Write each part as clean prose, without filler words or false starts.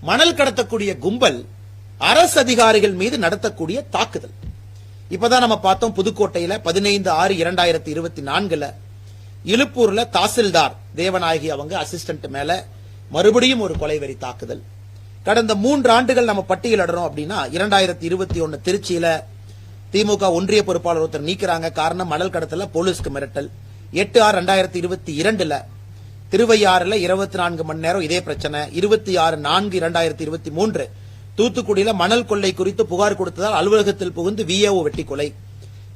மணல் கடத்தக்கூடிய கும்பல் அரசு அதிகாரிகள் மீது நடத்தக்கூடிய தாக்குதல். இப்பதான் நம்ம பார்த்தோம், புதுக்கோட்டையில 15/6/2024 இலுப்பூர்ல தாசில்தார் தேவநாயகி அவங்க அசிஸ்டன்ட் மேல மறுபடியும் ஒரு கொலைவெறி தாக்குதல். கடந்த 3 ஆண்டுகள் நம்ம பட்டியலிடுறோம் அப்படின்னா 2021 திருச்சியில திமுக ஒன்றிய பொறுப்பாளர் ஒருத்தர் நீக்கிறாங்க. காரணம் மணல் கடத்தல போலீஸ்க்கு மிரட்டல். 8/6/2022 திருவையாறுல 24 மணி நேரம் இதே பிரச்சனை. 26/4/2023 தூத்துக்குடியில மணல் கொள்ளை குறித்து புகார் கொடுத்ததால் அலுவலகத்தில் புகுந்து விஏஓ வெட்டி கொலை.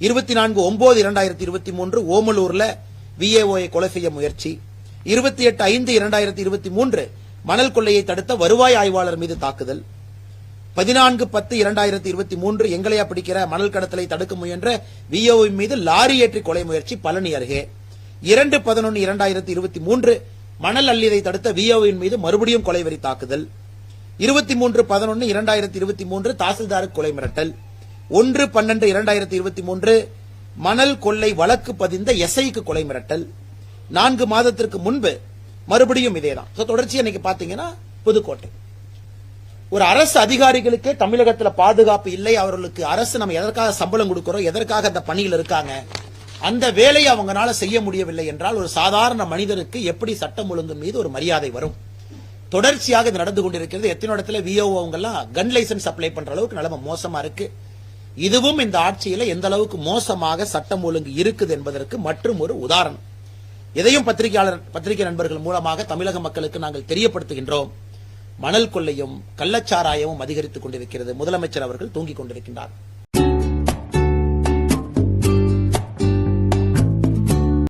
24/9/2023 ஓமலூர்ல விஏஓயை கொலை செய்ய முயற்சி. 28/5/2023 மணல் கொள்ளையை தடுத்த வருவாய் ஆய்வாளர் மீது தாக்குதல். 14/10/2023 எங்களையா பிடிக்கிற மணல் கடத்தலை தடுக்க முயன்ற விஏஓ மீது லாரி ஏற்றி கொலை முயற்சி பழனி அருகே. 2/11/2023 மணல் அள்ளியதை தடுத்த விஏஓவின் மீது மறுபடியும் கொலைவெறி தாக்குதல். 23/11/2023 தாசில்தாருக்கு கொலை மிரட்டல். 1/12/2023 மணல் கொள்ளை வழக்கு பதிந்த எஸ்ஐக்கு கொலை மிரட்டல். 4 மாதத்திற்கு முன்பு மறுபடியும் இதேதான். தொடர்ச்சி இன்னைக்கு பாத்தீங்கன்னா புதுக்கோட்டை ஒரு அரசு அதிகாரிகளுக்கு தமிழகத்தில் பாதுகாப்பு இல்லை. அவர்களுக்கு அரசு நம்ம எதற்காக சம்பளம் கொடுக்கிறோம், எதற்காக அந்த பணியில் இருக்காங்க, அந்த வேலையை அவங்களால செய்ய முடியவில்லை என்றால் ஒரு சாதாரண மனிதருக்கு எப்படி சட்டம் ஒழுங்கு மீது ஒரு மரியாதை வரும்? தொடர்ச்சியாக இது நடந்து கொண்டிருக்கிறது. எத்தனை இடத்துல விஓ அவங்க எல்லாம் கன் லைசன்ஸ் அப்ளை பண்ற அளவுக்கு நிலைமை மோசமா இருக்கு. இதுவும் இந்த ஆட்சியில எந்த அளவுக்கு மோசமாக சட்டம் ஒழுங்கு இருக்குது என்பதற்கு மற்றும் ஒரு உதாரணம். எதையும் பத்திரிகை நண்பர்கள் மூலமாக தமிழக மக்களுக்கு நாங்கள் தெரியப்படுத்துகின்றோம். மணல் கொள்ளையும் கள்ளச்சாராயமும் அதிகரித்துக் கொண்டிருக்கிறது. முதலமைச்சர் அவர்கள் தூங்கிக் கொண்டிருக்கின்றார்.